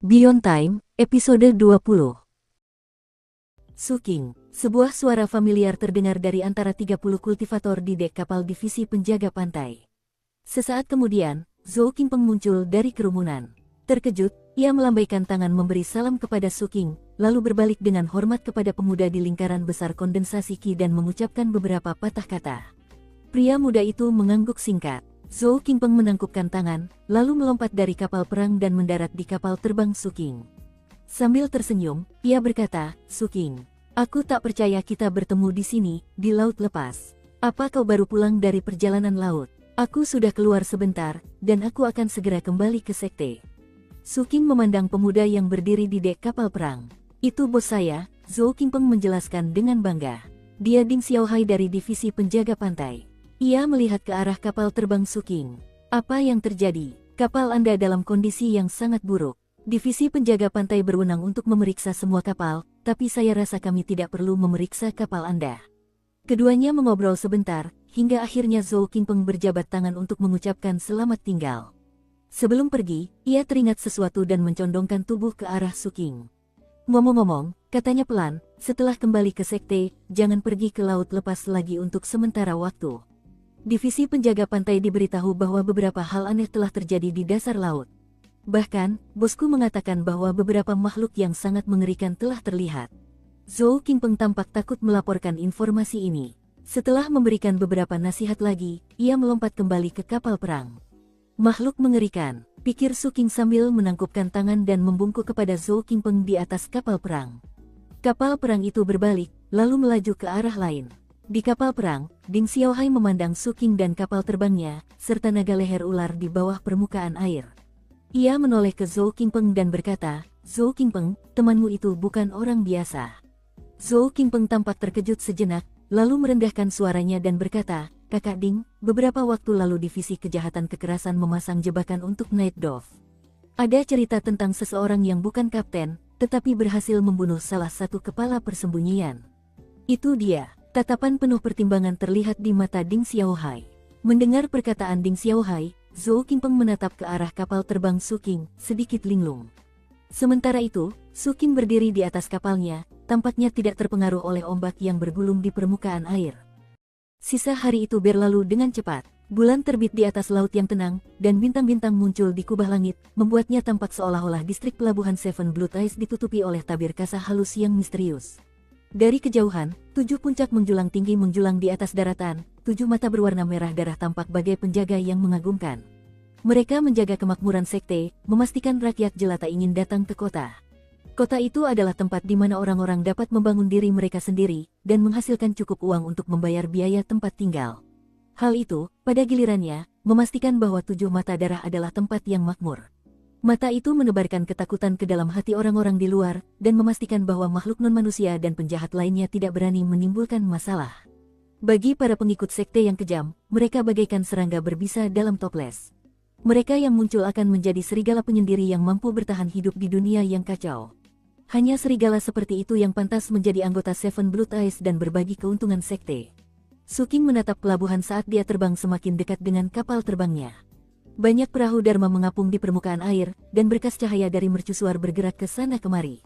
Beyond Time, episode 20. Suking, sebuah suara familiar terdengar dari antara 30 kultivator di dek kapal divisi penjaga pantai. Sesaat kemudian, Zhou Qingpeng muncul dari kerumunan. Terkejut, ia melambaikan tangan memberi salam kepada Suking, lalu berbalik dengan hormat kepada pemuda di lingkaran besar kondensasi Qi dan mengucapkan beberapa patah kata. Pria muda itu mengangguk singkat. Zhou Qingpeng menangkupkan tangan, lalu melompat dari kapal perang dan mendarat di kapal terbang Suking. Sambil tersenyum, ia berkata, "Suking, aku tak percaya kita bertemu di sini, di laut lepas. Apa kau baru pulang dari perjalanan laut? Aku sudah keluar sebentar, dan aku akan segera kembali ke sekte." Suking memandang pemuda yang berdiri di dek kapal perang. "Itu bos saya," Zhou Qingpeng menjelaskan dengan bangga. "Dia Ding Xiaohai dari divisi penjaga pantai." Ia melihat ke arah kapal terbang Suking. "Apa yang terjadi? Kapal Anda dalam kondisi yang sangat buruk. Divisi penjaga pantai berwenang untuk memeriksa semua kapal, tapi saya rasa kami tidak perlu memeriksa kapal Anda." Keduanya mengobrol sebentar, hingga akhirnya Zhou Qingpeng berjabat tangan untuk mengucapkan selamat tinggal. Sebelum pergi, ia teringat sesuatu dan mencondongkan tubuh ke arah Suking. "Ngomong-ngomong," katanya pelan, "setelah kembali ke sekte, jangan pergi ke laut lepas lagi untuk sementara waktu. Divisi penjaga pantai diberitahu bahwa beberapa hal aneh telah terjadi di dasar laut. Bahkan, bosku mengatakan bahwa beberapa makhluk yang sangat mengerikan telah terlihat." Zhou Qingpeng tampak takut melaporkan informasi ini. Setelah memberikan beberapa nasihat lagi, ia melompat kembali ke kapal perang. "Makhluk mengerikan," pikir Suking sambil menangkupkan tangan dan membungkuk kepada Zhou Qingpeng di atas kapal perang. Kapal perang itu berbalik, lalu melaju ke arah lain. Di kapal perang, Ding Xiaohai memandang Suking dan kapal terbangnya, serta naga leher ular di bawah permukaan air. Ia menoleh ke Zhou Qingpeng dan berkata, "Zhou Qingpeng, temanmu itu bukan orang biasa." Zhou Qingpeng tampak terkejut sejenak, lalu merendahkan suaranya dan berkata, "Kakak Ding, beberapa waktu lalu divisi kejahatan kekerasan memasang jebakan untuk Night Dove. Ada cerita tentang seseorang yang bukan kapten, tetapi berhasil membunuh salah satu kepala persembunyian. Itu dia." Tatapan penuh pertimbangan terlihat di mata Ding Xiaohai. Mendengar perkataan Ding Xiaohai, Zhou Qingpeng menatap ke arah kapal terbang Suking, sedikit linglung. Sementara itu, Suking berdiri di atas kapalnya, tampaknya tidak terpengaruh oleh ombak yang bergulung di permukaan air. Sisa hari itu berlalu dengan cepat. Bulan terbit di atas laut yang tenang, dan bintang-bintang muncul di kubah langit, membuatnya tampak seolah-olah distrik pelabuhan Seven Blue Ties ditutupi oleh tabir kasah halus yang misterius. Dari kejauhan, 7 puncak menjulang tinggi menjulang di atas daratan, 7 mata berwarna merah darah tampak bagai penjaga yang mengagumkan. Mereka menjaga kemakmuran sekte, memastikan rakyat jelata ingin datang ke kota. Kota itu adalah tempat di mana orang-orang dapat membangun diri mereka sendiri, dan menghasilkan cukup uang untuk membayar biaya tempat tinggal. Hal itu, pada gilirannya, memastikan bahwa 7 mata darah adalah tempat yang makmur. Mata itu menebarkan ketakutan ke dalam hati orang-orang di luar, dan memastikan bahwa makhluk non-manusia dan penjahat lainnya tidak berani menimbulkan masalah. Bagi para pengikut sekte yang kejam, mereka bagaikan serangga berbisa dalam toples. Mereka yang muncul akan menjadi serigala penyendiri yang mampu bertahan hidup di dunia yang kacau. Hanya serigala seperti itu yang pantas menjadi anggota Seven Blue Ties dan berbagi keuntungan sekte. Suking menatap pelabuhan saat dia terbang semakin dekat dengan kapal terbangnya. Banyak perahu Dharma mengapung di permukaan air, dan berkas cahaya dari mercusuar bergerak ke sana kemari.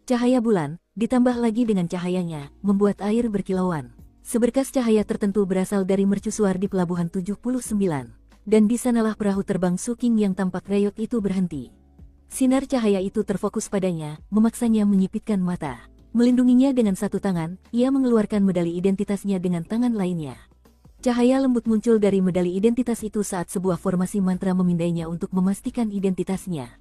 Cahaya bulan, ditambah lagi dengan cahayanya, membuat air berkilauan. Seberkas cahaya tertentu berasal dari mercusuar di pelabuhan 79, dan di sanalah perahu terbang Suking yang tampak reyot itu berhenti. Sinar cahaya itu terfokus padanya, memaksanya menyipitkan mata. Melindunginya dengan satu tangan, ia mengeluarkan medali identitasnya dengan tangan lainnya. Cahaya lembut muncul dari medali identitas itu saat sebuah formasi mantra memindainya untuk memastikan identitasnya.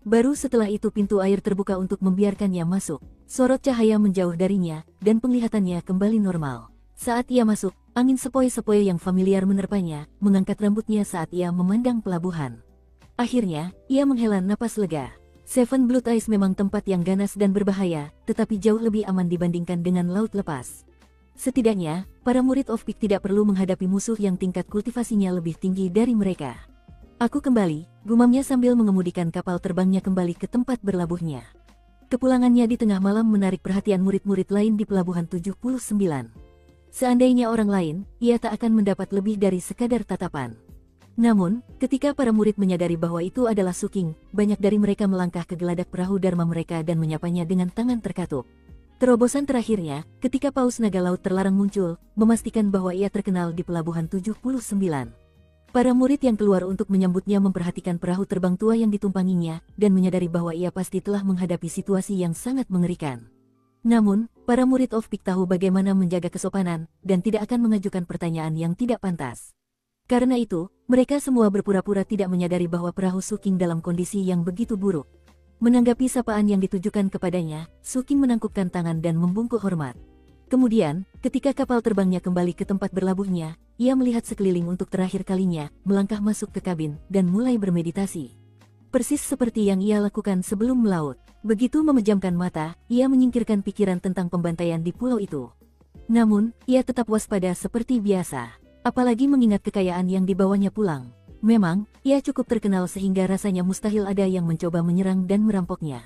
Baru setelah itu pintu air terbuka untuk membiarkannya masuk. Sorot cahaya menjauh darinya, dan penglihatannya kembali normal. Saat ia masuk, angin sepoi-sepoi yang familiar menerpanya, mengangkat rambutnya saat ia memandang pelabuhan. Akhirnya, ia menghela napas lega. Seven Blue Ties memang tempat yang ganas dan berbahaya, tetapi jauh lebih aman dibandingkan dengan laut lepas. Setidaknya, para murid of Peak tidak perlu menghadapi musuh yang tingkat kultivasinya lebih tinggi dari mereka. "Aku kembali," gumamnya sambil mengemudikan kapal terbangnya kembali ke tempat berlabuhnya. Kepulangannya di tengah malam menarik perhatian murid-murid lain di pelabuhan 79. Seandainya orang lain, ia tak akan mendapat lebih dari sekadar tatapan. Namun, ketika para murid menyadari bahwa itu adalah Suking, banyak dari mereka melangkah ke geladak perahu Dharma mereka dan menyapanya dengan tangan terkatup. Terobosan terakhirnya, ketika Paus Naga Laut Terlarang muncul, memastikan bahwa ia terkenal di Pelabuhan 79. Para murid yang keluar untuk menyambutnya memperhatikan perahu terbang tua yang ditumpanginya, dan menyadari bahwa ia pasti telah menghadapi situasi yang sangat mengerikan. Namun, para murid Off-Peak tahu bagaimana menjaga kesopanan, dan tidak akan mengajukan pertanyaan yang tidak pantas. Karena itu, mereka semua berpura-pura tidak menyadari bahwa perahu Suking dalam kondisi yang begitu buruk. Menanggapi sapaan yang ditujukan kepadanya, Suking menangkupkan tangan dan membungkuk hormat. Kemudian, ketika kapal terbangnya kembali ke tempat berlabuhnya, ia melihat sekeliling untuk terakhir kalinya, melangkah masuk ke kabin, dan mulai bermeditasi. Persis seperti yang ia lakukan sebelum melaut. Begitu memejamkan mata, ia menyingkirkan pikiran tentang pembantaian di pulau itu. Namun, ia tetap waspada seperti biasa. Apalagi mengingat kekayaan yang dibawanya pulang. Memang, ia cukup terkenal sehingga rasanya mustahil ada yang mencoba menyerang dan merampoknya.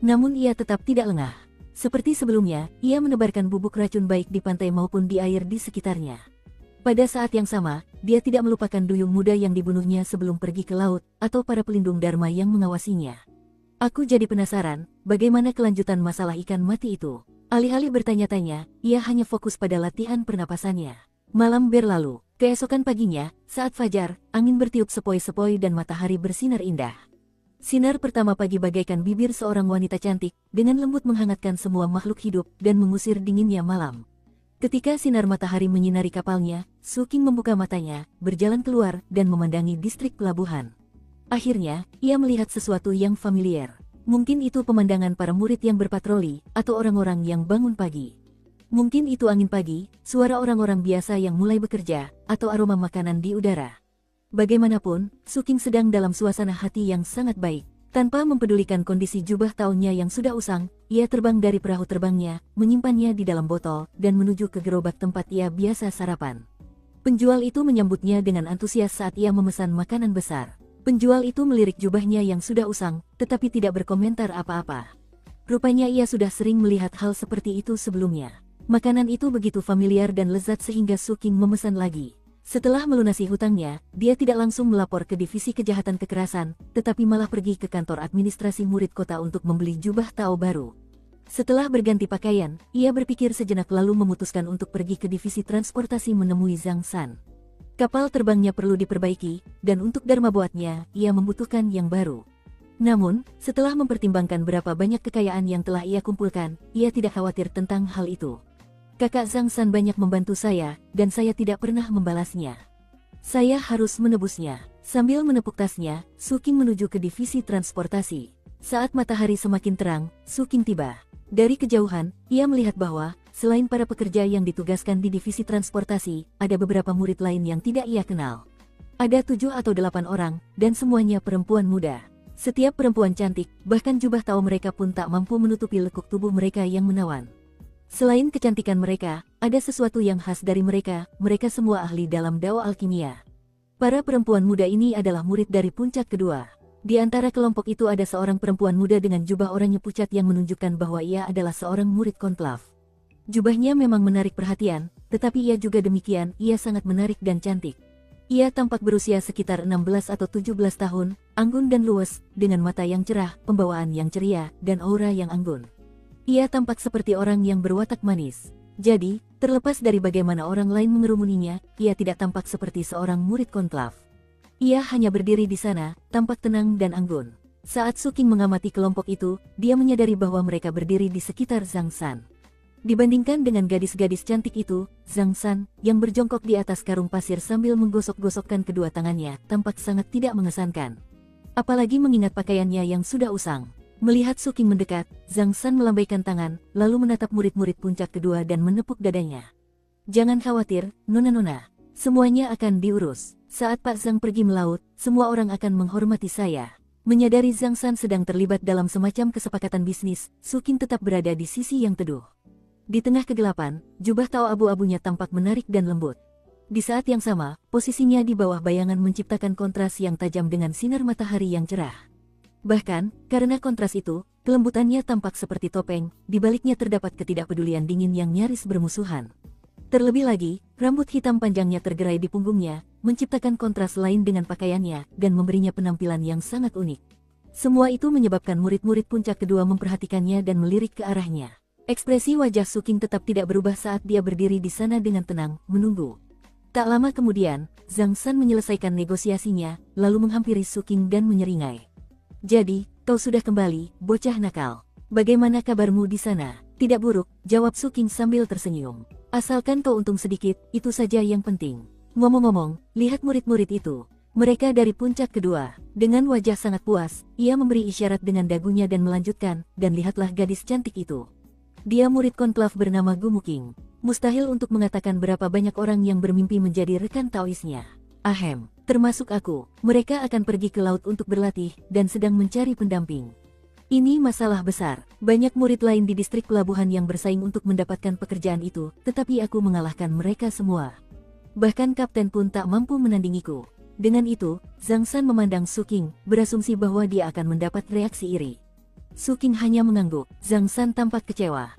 Namun ia tetap tidak lengah. Seperti sebelumnya, ia menebarkan bubuk racun baik di pantai maupun di air di sekitarnya. Pada saat yang sama, dia tidak melupakan duyung muda yang dibunuhnya sebelum pergi ke laut, atau para pelindung Dharma yang mengawasinya. Aku jadi penasaran, bagaimana kelanjutan masalah ikan mati itu. Alih-alih bertanya-tanya, ia hanya fokus pada latihan pernapasannya. Malam berlalu, keesokan paginya, saat fajar, angin bertiup sepoi-sepoi dan matahari bersinar indah. Sinar pertama pagi bagaikan bibir seorang wanita cantik, dengan lembut menghangatkan semua makhluk hidup dan mengusir dinginnya malam. Ketika sinar matahari menyinari kapalnya, Suking membuka matanya, berjalan keluar, dan memandangi distrik pelabuhan. Akhirnya, ia melihat sesuatu yang familiar. Mungkin itu pemandangan para murid yang berpatroli, atau orang-orang yang bangun pagi. Mungkin itu angin pagi, suara orang-orang biasa yang mulai bekerja, atau aroma makanan di udara. Bagaimanapun, Suking sedang dalam suasana hati yang sangat baik. Tanpa mempedulikan kondisi jubah tahunnya yang sudah usang, ia terbang dari perahu terbangnya, menyimpannya di dalam botol, dan menuju ke gerobak tempat ia biasa sarapan. Penjual itu menyambutnya dengan antusias saat ia memesan makanan besar. Penjual itu melirik jubahnya yang sudah usang, tetapi tidak berkomentar apa-apa. Rupanya ia sudah sering melihat hal seperti itu sebelumnya. Makanan itu begitu familiar dan lezat sehingga Suking memesan lagi. Setelah melunasi hutangnya, dia tidak langsung melapor ke divisi kejahatan kekerasan, tetapi malah pergi ke kantor administrasi murid kota untuk membeli jubah Tao baru. Setelah berganti pakaian, ia berpikir sejenak lalu memutuskan untuk pergi ke divisi transportasi menemui Zhang San. Kapal terbangnya perlu diperbaiki, dan untuk Dharma buatnya, ia membutuhkan yang baru. Namun, setelah mempertimbangkan berapa banyak kekayaan yang telah ia kumpulkan, ia tidak khawatir tentang hal itu. Kakak Zhang San banyak membantu saya, dan saya tidak pernah membalasnya. Saya harus menebusnya. Sambil menepuk tasnya, Suking menuju ke divisi transportasi. Saat matahari semakin terang, Suking tiba. Dari kejauhan, ia melihat bahwa, selain para pekerja yang ditugaskan di divisi transportasi, ada beberapa murid lain yang tidak ia kenal. Ada 7 atau 8 orang, dan semuanya perempuan muda. Setiap perempuan cantik, bahkan jubah Tao mereka pun tak mampu menutupi lekuk tubuh mereka yang menawan. Selain kecantikan mereka, ada sesuatu yang khas dari mereka semua ahli dalam Dao Alkimia. Para perempuan muda ini adalah murid dari puncak kedua. Di antara kelompok itu ada seorang perempuan muda dengan jubah oranye pucat yang menunjukkan bahwa ia adalah seorang murid konklav. Jubahnya memang menarik perhatian, tetapi ia juga demikian, ia sangat menarik dan cantik. Ia tampak berusia sekitar 16 atau 17 tahun, anggun dan luwes, dengan mata yang cerah, pembawaan yang ceria, dan aura yang anggun. Ia tampak seperti orang yang berwatak manis. Jadi, terlepas dari bagaimana orang lain mengerumuninya, ia tidak tampak seperti seorang murid konklav. Ia hanya berdiri di sana, tampak tenang dan anggun. Saat Suking mengamati kelompok itu, dia menyadari bahwa mereka berdiri di sekitar Zhang San. Dibandingkan dengan gadis-gadis cantik itu, Zhang San, yang berjongkok di atas karung pasir sambil menggosok-gosokkan kedua tangannya, tampak sangat tidak mengesankan. Apalagi mengingat pakaiannya yang sudah usang. Melihat Suking mendekat, Zhang San melambaikan tangan, lalu menatap murid-murid puncak kedua dan menepuk dadanya. Jangan khawatir, nona-nona. Semuanya akan diurus. Saat Pak Zhang pergi melaut, semua orang akan menghormati saya. Menyadari Zhang San sedang terlibat dalam semacam kesepakatan bisnis, Suking tetap berada di sisi yang teduh. Di tengah kegelapan, jubah Tao abu-abunya tampak menarik dan lembut. Di saat yang sama, posisinya di bawah bayangan menciptakan kontras yang tajam dengan sinar matahari yang cerah. Bahkan, karena kontras itu, kelembutannya tampak seperti topeng, di baliknya terdapat ketidakpedulian dingin yang nyaris bermusuhan. Terlebih lagi, rambut hitam panjangnya tergerai di punggungnya, menciptakan kontras lain dengan pakaiannya, dan memberinya penampilan yang sangat unik. Semua itu menyebabkan murid-murid puncak kedua memperhatikannya dan melirik ke arahnya. Ekspresi wajah Su Qing tetap tidak berubah saat dia berdiri di sana dengan tenang, menunggu. Tak lama kemudian, Zhang San menyelesaikan negosiasinya, lalu menghampiri Su Qing dan menyeringai. "Jadi, kau sudah kembali, bocah nakal. Bagaimana kabarmu di sana?" "Tidak buruk," jawab Su Qing sambil tersenyum. "Asalkan kau untung sedikit, itu saja yang penting." Ngomong-ngomong, lihat murid-murid itu. Mereka dari puncak kedua. Dengan wajah sangat puas, ia memberi isyarat dengan dagunya dan melanjutkan, "Dan lihatlah gadis cantik itu. Dia murid konklav bernama Gu Muking. Mustahil untuk mengatakan berapa banyak orang yang bermimpi menjadi rekan Taoisnya. Ahem, termasuk aku. Mereka akan pergi ke laut untuk berlatih, dan sedang mencari pendamping. Ini masalah besar. Banyak murid lain di distrik pelabuhan yang bersaing untuk mendapatkan pekerjaan itu, tetapi aku mengalahkan mereka semua. Bahkan kapten pun tak mampu menandingiku." Dengan itu, Zhang San memandang Su Qing, berasumsi bahwa dia akan mendapat reaksi iri. Su Qing hanya mengangguk. Zhang San tampak kecewa.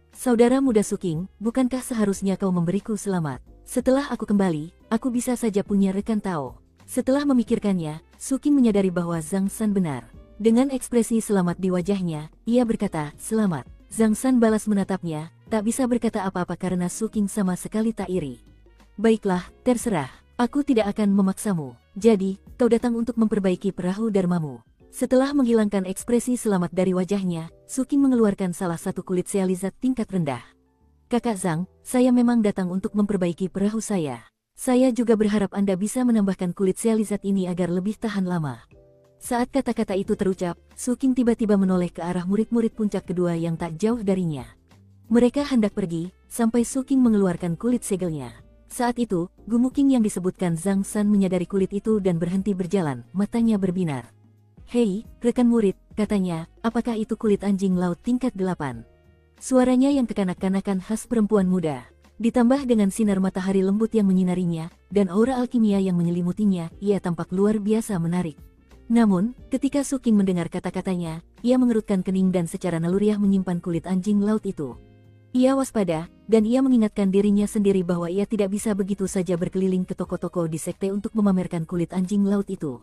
Saudara muda Su Qing, bukankah seharusnya kau memberiku selamat? Setelah aku kembali, aku bisa saja punya rekan Tao." Setelah memikirkannya, Su Qing menyadari bahwa Zhang San benar. Dengan ekspresi selamat di wajahnya, ia berkata, "Selamat." Zhang San balas menatapnya, tak bisa berkata apa-apa karena Su Qing sama sekali tak iri. "Baiklah, terserah. Aku tidak akan memaksamu. Jadi, kau datang untuk memperbaiki perahu Dharmamu." Setelah menghilangkan ekspresi selamat dari wajahnya, Su Qing mengeluarkan salah satu kulit sealizat tingkat rendah. "Kakak Zhang, saya memang datang untuk memperbaiki perahu saya. Saya juga berharap Anda bisa menambahkan kulit sealizat ini agar lebih tahan lama." Saat kata-kata itu terucap, Su Qing tiba-tiba menoleh ke arah murid-murid puncak kedua yang tak jauh darinya. Mereka hendak pergi, sampai Su Qing mengeluarkan kulit segelnya. Saat itu, Gu Muking yang disebutkan Zhang San menyadari kulit itu dan berhenti berjalan, matanya berbinar. "Hei, rekan murid," katanya, "apakah itu kulit anjing laut tingkat 8? Suaranya yang kekanak-kanakan khas perempuan muda. Ditambah dengan sinar matahari lembut yang menyinarinya, dan aura alkimia yang menyelimutinya, ia tampak luar biasa menarik. Namun, ketika Su Qing mendengar kata-katanya, ia mengerutkan kening dan secara naluriah menyimpan kulit anjing laut itu. Ia waspada, dan ia mengingatkan dirinya sendiri bahwa ia tidak bisa begitu saja berkeliling ke toko-toko di sekte untuk memamerkan kulit anjing laut itu.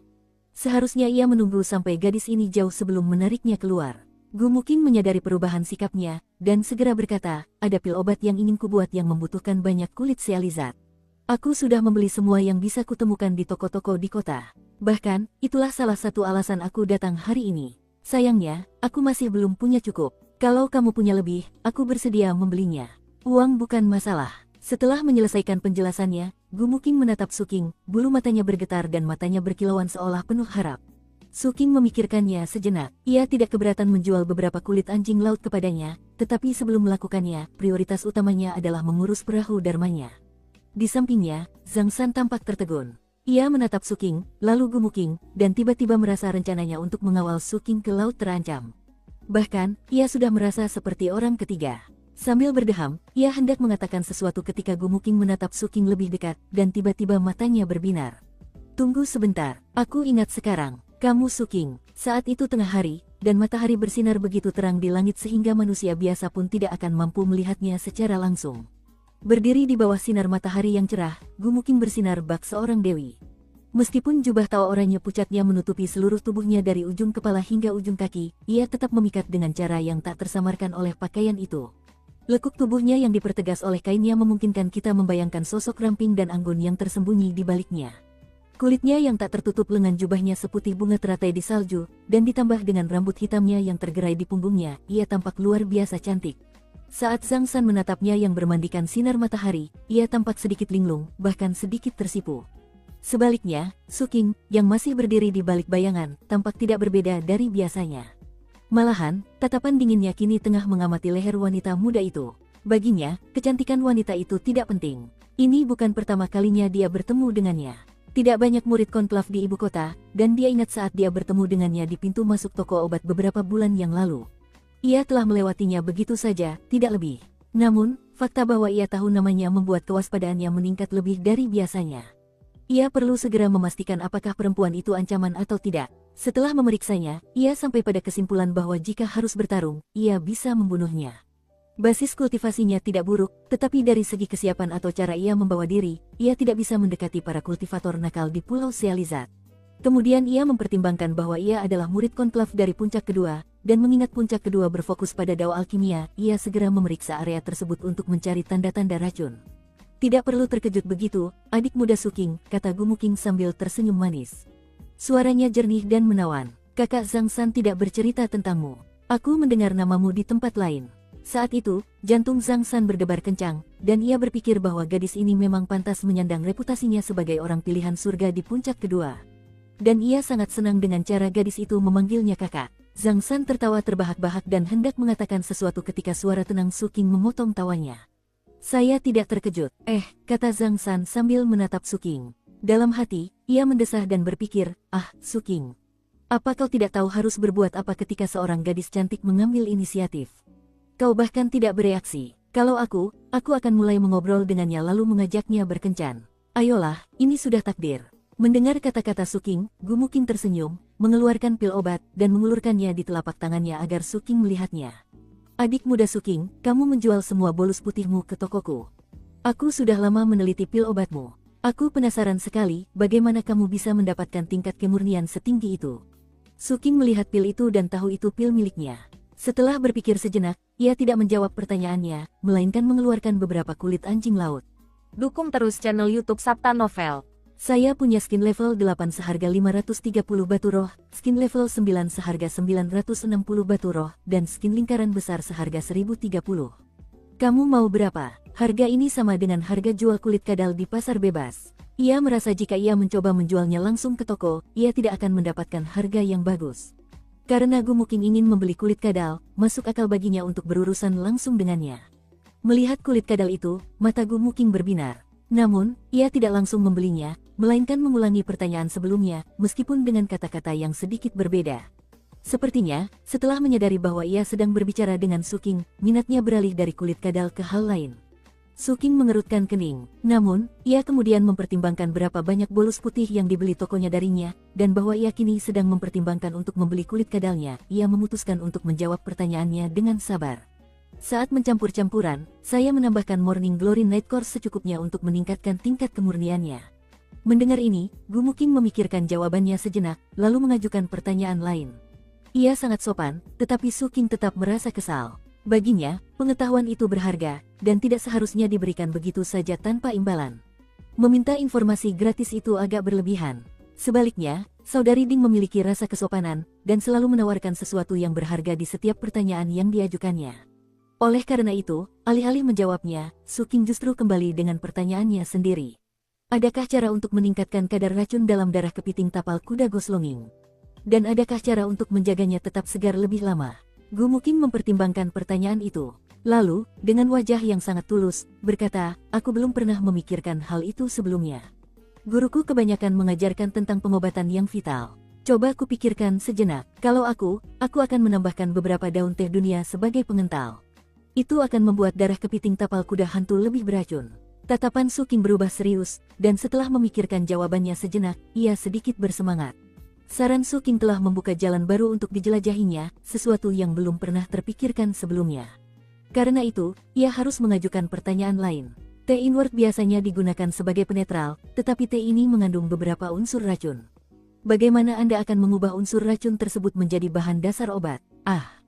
Seharusnya ia menunggu sampai gadis ini jauh sebelum menariknya keluar. Gu Muking menyadari perubahan sikapnya, dan segera berkata, "Ada pil obat yang ingin kubuat yang membutuhkan banyak kulit sealizat. Aku sudah membeli semua yang bisa kutemukan di toko-toko di kota. Bahkan, itulah salah satu alasan aku datang hari ini. Sayangnya, aku masih belum punya cukup. Kalau kamu punya lebih, aku bersedia membelinya. Uang bukan masalah." Setelah menyelesaikan penjelasannya, Gu Muking menatap Su Qing, bulu matanya bergetar dan matanya berkilauan seolah penuh harap. Su Qing memikirkannya sejenak. Ia tidak keberatan menjual beberapa kulit anjing laut kepadanya, tetapi sebelum melakukannya, prioritas utamanya adalah mengurus perahu Dharmanya. Di sampingnya, Zhang San tampak tertegun. Ia menatap Su Qing, lalu Gu Muking, dan tiba-tiba merasa rencananya untuk mengawal Su Qing ke laut terancam. Bahkan, ia sudah merasa seperti orang ketiga. Sambil berdeham, ia hendak mengatakan sesuatu ketika Gu Muking menatap Su Qing lebih dekat, dan tiba-tiba matanya berbinar. "Tunggu sebentar, aku ingat sekarang, kamu Su Qing." Saat itu tengah hari, dan matahari bersinar begitu terang di langit sehingga manusia biasa pun tidak akan mampu melihatnya secara langsung. Berdiri di bawah sinar matahari yang cerah, Gu Muking bersinar bak seorang dewi. Meskipun jubah Tao oranye pucatnya menutupi seluruh tubuhnya dari ujung kepala hingga ujung kaki, ia tetap memikat dengan cara yang tak tersamarkan oleh pakaian itu. Lekuk tubuhnya yang dipertegas oleh kainnya memungkinkan kita membayangkan sosok ramping dan anggun yang tersembunyi di baliknya. Kulitnya yang tak tertutup lengan jubahnya seputih bunga teratai di salju, dan ditambah dengan rambut hitamnya yang tergerai di punggungnya, ia tampak luar biasa cantik. Saat Zhang San menatapnya yang bermandikan sinar matahari, ia tampak sedikit linglung, bahkan sedikit tersipu. Sebaliknya, Su Qing, yang masih berdiri di balik bayangan, tampak tidak berbeda dari biasanya. Malahan, tatapan dinginnya kini tengah mengamati leher wanita muda itu. Baginya, kecantikan wanita itu tidak penting. Ini bukan pertama kalinya dia bertemu dengannya. Tidak banyak murid konklav di ibu kota, dan dia ingat saat dia bertemu dengannya di pintu masuk toko obat beberapa bulan yang lalu. Ia telah melewatinya begitu saja, tidak lebih. Namun, fakta bahwa ia tahu namanya membuat kewaspadaannya meningkat lebih dari biasanya. Ia perlu segera memastikan apakah perempuan itu ancaman atau tidak. Setelah memeriksanya, ia sampai pada kesimpulan bahwa jika harus bertarung, ia bisa membunuhnya. Basis kultivasinya tidak buruk, tetapi dari segi kesiapan atau cara ia membawa diri, ia tidak bisa mendekati para kultivator nakal di Pulau Sealizat. Kemudian ia mempertimbangkan bahwa ia adalah murid konklav dari puncak kedua, dan mengingat puncak kedua berfokus pada dao alkimia, ia segera memeriksa area tersebut untuk mencari tanda-tanda racun. Tidak perlu terkejut begitu, adik muda Suking, kata Gumuking sambil tersenyum manis. Suaranya jernih dan menawan. Kakak Zhang San tidak bercerita tentangmu. Aku mendengar namamu di tempat lain. Saat itu, jantung Zhang San berdebar kencang, dan ia berpikir bahwa gadis ini memang pantas menyandang reputasinya sebagai orang pilihan surga di puncak kedua. Dan ia sangat senang dengan cara gadis itu memanggilnya kakak. Zhang San tertawa terbahak-bahak dan hendak mengatakan sesuatu ketika suara tenang Suking memotong tawanya. Saya tidak terkejut, kata Zhang San sambil menatap Suking. Dalam hati, ia mendesah dan berpikir, Suking. Apa kau tidak tahu harus berbuat apa ketika seorang gadis cantik mengambil inisiatif? Kau bahkan tidak bereaksi. Kalau aku akan mulai mengobrol dengannya lalu mengajaknya berkencan. Ayolah, ini sudah takdir. Mendengar kata-kata Suking, Gumuking tersenyum, mengeluarkan pil obat, dan mengulurkannya di telapak tangannya agar Suking melihatnya. Adik muda Suking, kamu menjual semua bolus putihmu ke tokoku. Aku sudah lama meneliti pil obatmu. Aku penasaran sekali, bagaimana kamu bisa mendapatkan tingkat kemurnian setinggi itu. Suking melihat pil itu dan tahu itu pil miliknya. Setelah berpikir sejenak, ia tidak menjawab pertanyaannya, melainkan mengeluarkan beberapa kulit anjing laut. Dukung terus channel YouTube Sabta Novel. Saya punya skin level 8 seharga 530 batu roh, skin level 9 seharga 960 batu roh, dan skin lingkaran besar seharga 1030. Kamu mau berapa? Harga ini sama dengan harga jual kulit kadal di pasar bebas. Ia merasa jika ia mencoba menjualnya langsung ke toko, ia tidak akan mendapatkan harga yang bagus. Karena Gumuking ingin membeli kulit kadal, masuk akal baginya untuk berurusan langsung dengannya. Melihat kulit kadal itu, mata Gumuking berbinar. Namun, ia tidak langsung membelinya, melainkan mengulangi pertanyaan sebelumnya, meskipun dengan kata-kata yang sedikit berbeda. Sepertinya, setelah menyadari bahwa ia sedang berbicara dengan Suking, minatnya beralih dari kulit kadal ke hal lain. Suking mengerutkan kening, namun, ia kemudian mempertimbangkan berapa banyak bolus putih yang dibeli tokonya darinya, dan bahwa ia kini sedang mempertimbangkan untuk membeli kulit kadalnya, ia memutuskan untuk menjawab pertanyaannya dengan sabar. Saat mencampur-campuran, saya menambahkan Morning Glory Night Course secukupnya untuk meningkatkan tingkat kemurniannya. Mendengar ini, Gumuking memikirkan jawabannya sejenak, lalu mengajukan pertanyaan lain. Ia sangat sopan, tetapi Suking tetap merasa kesal. Baginya, pengetahuan itu berharga, dan tidak seharusnya diberikan begitu saja tanpa imbalan. Meminta informasi gratis itu agak berlebihan. Sebaliknya, saudari Ding memiliki rasa kesopanan, dan selalu menawarkan sesuatu yang berharga di setiap pertanyaan yang diajukannya. Oleh karena itu, alih-alih menjawabnya, Suking justru kembali dengan pertanyaannya sendiri. Adakah cara untuk meningkatkan kadar racun dalam darah kepiting tapal kuda Goslonging? Dan adakah cara untuk menjaganya tetap segar lebih lama? Gumuking mempertimbangkan pertanyaan itu. Lalu, dengan wajah yang sangat tulus, berkata, aku belum pernah memikirkan hal itu sebelumnya. Guruku kebanyakan mengajarkan tentang pengobatan yang vital. Coba kupikirkan sejenak, kalau aku akan menambahkan beberapa daun teh dunia sebagai pengental. Itu akan membuat darah kepiting tapal kuda hantu lebih beracun. Tatapan Suking berubah serius, dan setelah memikirkan jawabannya sejenak, ia sedikit bersemangat. Saran Suking telah membuka jalan baru untuk dijelajahinya, sesuatu yang belum pernah terpikirkan sebelumnya. Karena itu, ia harus mengajukan pertanyaan lain. Teh inward biasanya digunakan sebagai penetral, tetapi teh ini mengandung beberapa unsur racun. Bagaimana Anda akan mengubah unsur racun tersebut menjadi bahan dasar obat?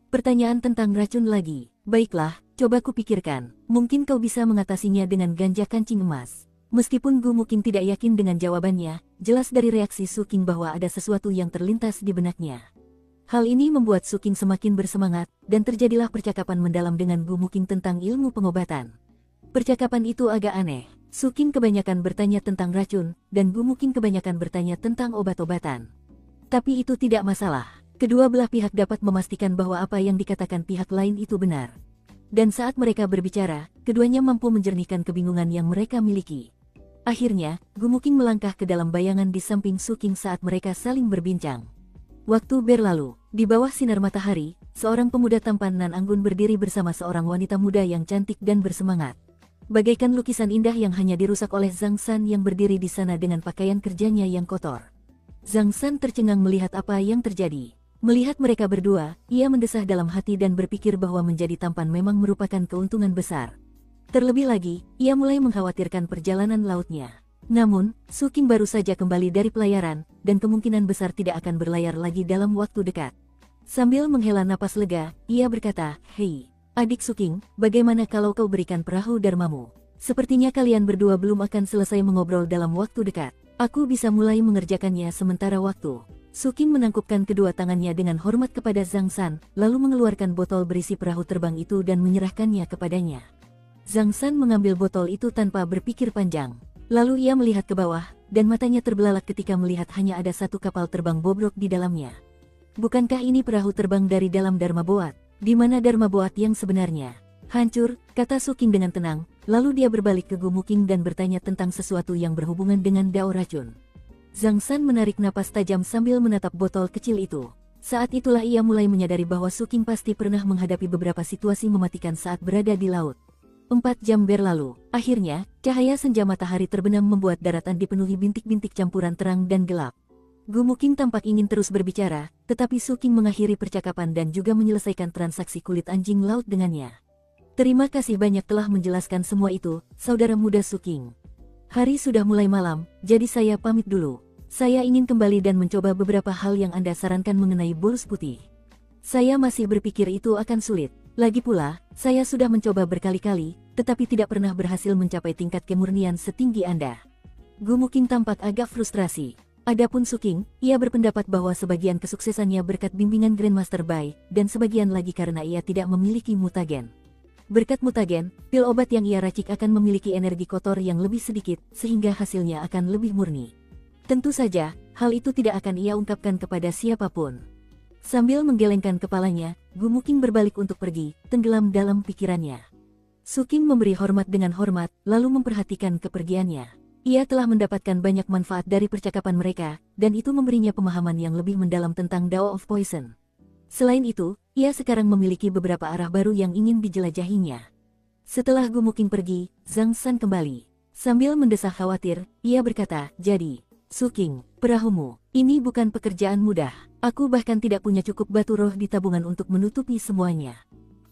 Pertanyaan tentang racun lagi. Baiklah, coba kupikirkan. Mungkin kau bisa mengatasinya dengan ganja kancing emas. Meskipun Gumuking tidak yakin dengan jawabannya, jelas dari reaksi Suking bahwa ada sesuatu yang terlintas di benaknya. Hal ini membuat Suking semakin bersemangat, dan terjadilah percakapan mendalam dengan Gumuking tentang ilmu pengobatan. Percakapan itu agak aneh. Suking kebanyakan bertanya tentang racun, dan Gumuking kebanyakan bertanya tentang obat-obatan. Tapi itu tidak masalah. Kedua belah pihak dapat memastikan bahwa apa yang dikatakan pihak lain itu benar. Dan saat mereka berbicara, keduanya mampu menjernihkan kebingungan yang mereka miliki. Akhirnya, Gumuking melangkah ke dalam bayangan di samping Suking saat mereka saling berbincang. Waktu berlalu, di bawah sinar matahari, seorang pemuda tampan nan anggun berdiri bersama seorang wanita muda yang cantik dan bersemangat. Bagaikan lukisan indah yang hanya dirusak oleh Zhang San yang berdiri di sana dengan pakaian kerjanya yang kotor. Zhang San tercengang melihat apa yang terjadi. Melihat mereka berdua, ia mendesah dalam hati dan berpikir bahwa menjadi tampan memang merupakan keuntungan besar. Terlebih lagi, ia mulai mengkhawatirkan perjalanan lautnya. Namun, Suking baru saja kembali dari pelayaran, dan kemungkinan besar tidak akan berlayar lagi dalam waktu dekat. Sambil menghela napas lega, ia berkata, "Hei, adik Suking, bagaimana kalau kau berikan perahu Dharmamu? Sepertinya kalian berdua belum akan selesai mengobrol dalam waktu dekat. Aku bisa mulai mengerjakannya sementara waktu." Suking menangkupkan kedua tangannya dengan hormat kepada Zhang San, lalu mengeluarkan botol berisi perahu terbang itu dan menyerahkannya kepadanya. Zhang San mengambil botol itu tanpa berpikir panjang. Lalu ia melihat ke bawah, dan matanya terbelalak ketika melihat hanya ada satu kapal terbang bobrok di dalamnya. Bukankah ini perahu terbang dari dalam Dharma Boat? Di mana Dharma Boat yang sebenarnya? Hancur, kata Suking dengan tenang, lalu dia berbalik ke Gumuking dan bertanya tentang sesuatu yang berhubungan dengan dao racun. Zhang San menarik napas tajam sambil menatap botol kecil itu. Saat itulah ia mulai menyadari bahwa Suking pasti pernah menghadapi beberapa situasi mematikan saat berada di laut. 4 jam berlalu, akhirnya, cahaya senja matahari terbenam membuat daratan dipenuhi bintik-bintik campuran terang dan gelap. Gumuking tampak ingin terus berbicara, tetapi Suking mengakhiri percakapan dan juga menyelesaikan transaksi kulit anjing laut dengannya. "Terima kasih banyak telah menjelaskan semua itu, saudara muda Suking. Hari sudah mulai malam, jadi saya pamit dulu. Saya ingin kembali dan mencoba beberapa hal yang Anda sarankan mengenai bolos putih. Saya masih berpikir itu akan sulit. Lagi pula, saya sudah mencoba berkali-kali, tetapi tidak pernah berhasil mencapai tingkat kemurnian setinggi Anda." Gumuking tampak agak frustrasi. Adapun Suking, ia berpendapat bahwa sebagian kesuksesannya berkat bimbingan Grandmaster Bai, dan sebagian lagi karena ia tidak memiliki mutagen. Berkat mutagen, pil obat yang ia racik akan memiliki energi kotor yang lebih sedikit, sehingga hasilnya akan lebih murni. Tentu saja, hal itu tidak akan ia ungkapkan kepada siapapun. Sambil menggelengkan kepalanya, Gumuking berbalik untuk pergi, tenggelam dalam pikirannya. Suking memberi hormat dengan hormat, lalu memperhatikan kepergiannya. Ia telah mendapatkan banyak manfaat dari percakapan mereka, dan itu memberinya pemahaman yang lebih mendalam tentang Dao of Poison. Selain itu, ia sekarang memiliki beberapa arah baru yang ingin dijelajahinya. Setelah Gumuking pergi, Zhang San kembali. Sambil mendesah khawatir, ia berkata, "Jadi, Suking, perahumu, ini bukan pekerjaan mudah. Aku bahkan tidak punya cukup batu roh di tabungan untuk menutupi semuanya.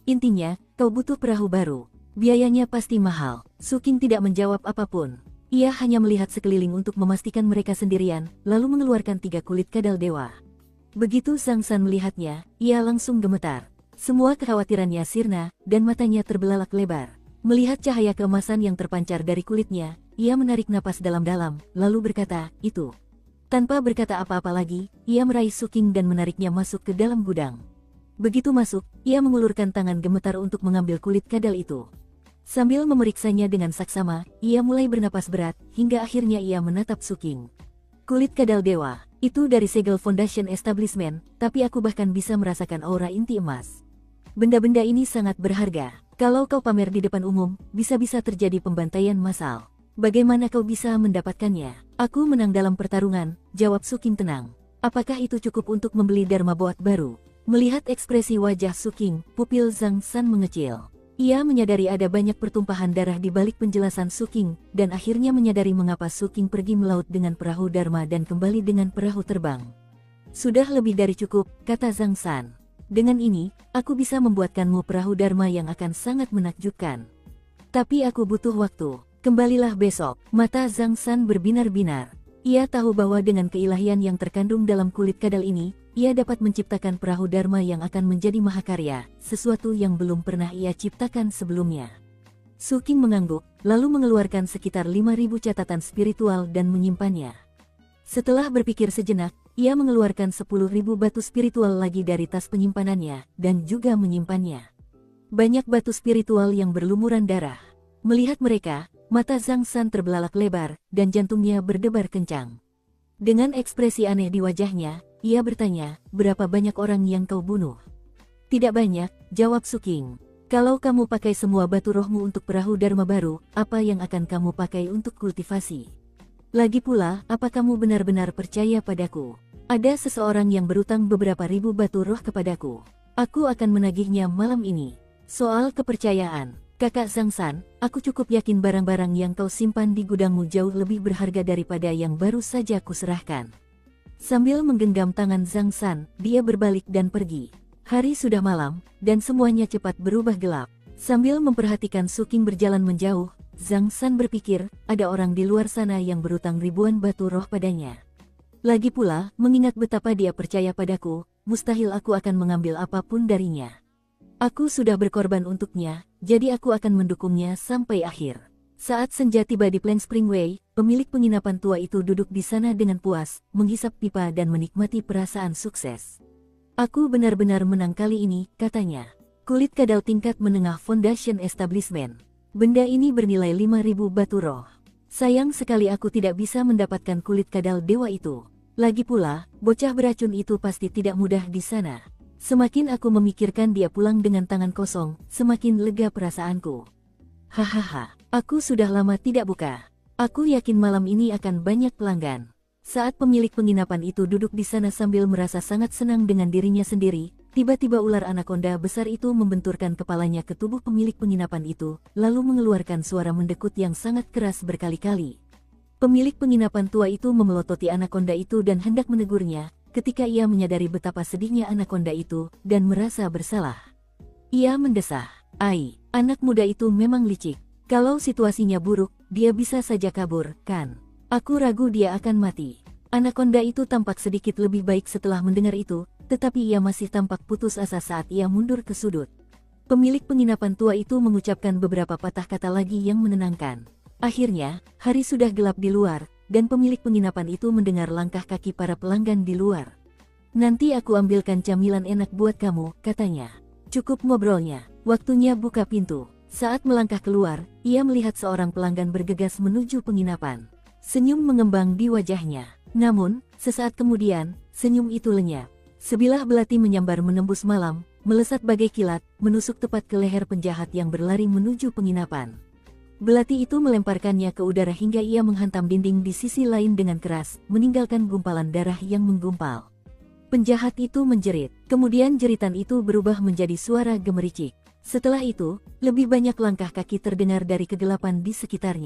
Intinya, kau butuh perahu baru. Biayanya pasti mahal." Suking tidak menjawab apapun. Ia hanya melihat sekeliling untuk memastikan mereka sendirian, lalu mengeluarkan 3 kulit kadal dewa. Begitu Zhang San melihatnya, ia langsung gemetar. Semua kekhawatirannya sirna, dan matanya terbelalak lebar. Melihat cahaya keemasan yang terpancar dari kulitnya, ia menarik napas dalam-dalam, lalu berkata, "Itu." Tanpa berkata apa-apa lagi, ia meraih Suking dan menariknya masuk ke dalam gudang. Begitu masuk, ia mengulurkan tangan gemetar untuk mengambil kulit kadal itu. Sambil memeriksanya dengan saksama, ia mulai bernapas berat, hingga akhirnya ia menatap Suking. "Kulit kadal dewa, itu dari segel Foundation Establishment, tapi aku bahkan bisa merasakan aura inti emas. Benda-benda ini sangat berharga. Kalau kau pamer di depan umum, bisa-bisa terjadi pembantaian massal. Bagaimana kau bisa mendapatkannya?" "Aku menang dalam pertarungan," jawab Suking tenang. "Apakah itu cukup untuk membeli Dharma Boat baru?" Melihat ekspresi wajah Suking, pupil Zhang San mengecil. Ia menyadari ada banyak pertumpahan darah di balik penjelasan Suking, dan akhirnya menyadari mengapa Suking pergi melaut dengan perahu Dharma dan kembali dengan perahu terbang. "Sudah lebih dari cukup," kata Zhang San. "Dengan ini, aku bisa membuatkanmu perahu Dharma yang akan sangat menakjubkan. Tapi aku butuh waktu. Kembalilah besok." Mata Zhang San berbinar-binar. Ia tahu bahwa dengan keilahian yang terkandung dalam kulit kadal ini, ia dapat menciptakan perahu Dharma yang akan menjadi mahakarya, sesuatu yang belum pernah ia ciptakan sebelumnya. Suking mengangguk, lalu mengeluarkan sekitar 5.000 catatan spiritual dan menyimpannya. Setelah berpikir sejenak, ia mengeluarkan 10.000 batu spiritual lagi dari tas penyimpanannya, dan juga menyimpannya. Banyak batu spiritual yang berlumuran darah. Melihat mereka, mata Zhang San terbelalak lebar, dan jantungnya berdebar kencang. Dengan ekspresi aneh di wajahnya, ia bertanya, "Berapa banyak orang yang kau bunuh?" "Tidak banyak," jawab Suking. "Kalau kamu pakai semua batu rohmu untuk perahu Dharma baru, apa yang akan kamu pakai untuk kultivasi? Lagi pula, apa kamu benar-benar percaya padaku? Ada seseorang yang berutang beberapa ribu batu roh kepadaku. Aku akan menagihnya malam ini." "Soal kepercayaan, Kakak Zhang San, aku cukup yakin barang-barang yang kau simpan di gudangmu jauh lebih berharga daripada yang baru saja kuserahkan. Sambil menggenggam tangan Zhang San, dia berbalik dan pergi. Hari sudah malam, dan semuanya cepat berubah gelap. Sambil memperhatikan Su Qing berjalan menjauh, Zhang San berpikir, ada orang di luar sana yang berutang ribuan batu roh padanya. Lagi pula, mengingat betapa dia percaya padaku, mustahil aku akan mengambil apapun darinya. Aku sudah berkorban untuknya, jadi aku akan mendukungnya sampai akhir. Saat senja tiba di Plank Springway, pemilik penginapan tua itu duduk di sana dengan puas, menghisap pipa dan menikmati perasaan sukses. Aku benar-benar menang kali ini, katanya. Kulit kadal tingkat menengah Foundation Establishment. Benda ini bernilai 5.000 batu roh. Sayang sekali aku tidak bisa mendapatkan kulit kadal dewa itu. Lagi pula, bocah beracun itu pasti tidak mudah di sana. Semakin aku memikirkan dia pulang dengan tangan kosong, semakin lega perasaanku. Hahaha, aku sudah lama tidak buka. Aku yakin malam ini akan banyak pelanggan. Saat pemilik penginapan itu duduk di sana sambil merasa sangat senang dengan dirinya sendiri, tiba-tiba ular anaconda besar itu membenturkan kepalanya ke tubuh pemilik penginapan itu, lalu mengeluarkan suara mendekut yang sangat keras berkali-kali. Pemilik penginapan tua itu memelototi anaconda itu dan hendak menegurnya, ketika ia menyadari betapa sedihnya anaconda itu, dan merasa bersalah. Ia mendesah, "Ai, anak muda itu memang licik. Kalau situasinya buruk, dia bisa saja kabur, kan? Aku ragu dia akan mati." Anaconda itu tampak sedikit lebih baik setelah mendengar itu, tetapi ia masih tampak putus asa saat ia mundur ke sudut. Pemilik penginapan tua itu mengucapkan beberapa patah kata lagi yang menenangkan. Akhirnya, hari sudah gelap di luar, dan pemilik penginapan itu mendengar langkah kaki para pelanggan di luar. "Nanti aku ambilkan camilan enak buat kamu," katanya. "Cukup ngobrolnya, waktunya buka pintu." Saat melangkah keluar, ia melihat seorang pelanggan bergegas menuju penginapan. Senyum mengembang di wajahnya. Namun, sesaat kemudian, senyum itu lenyap. Sebilah belati menyambar menembus malam, melesat bagai kilat, menusuk tepat ke leher penjahat yang berlari menuju penginapan. Belati itu melemparkannya ke udara hingga ia menghantam dinding di sisi lain dengan keras, meninggalkan gumpalan darah yang menggumpal. Penjahat itu menjerit, kemudian jeritan itu berubah menjadi suara gemericik. Setelah itu, lebih banyak langkah kaki terdengar dari kegelapan di sekitarnya.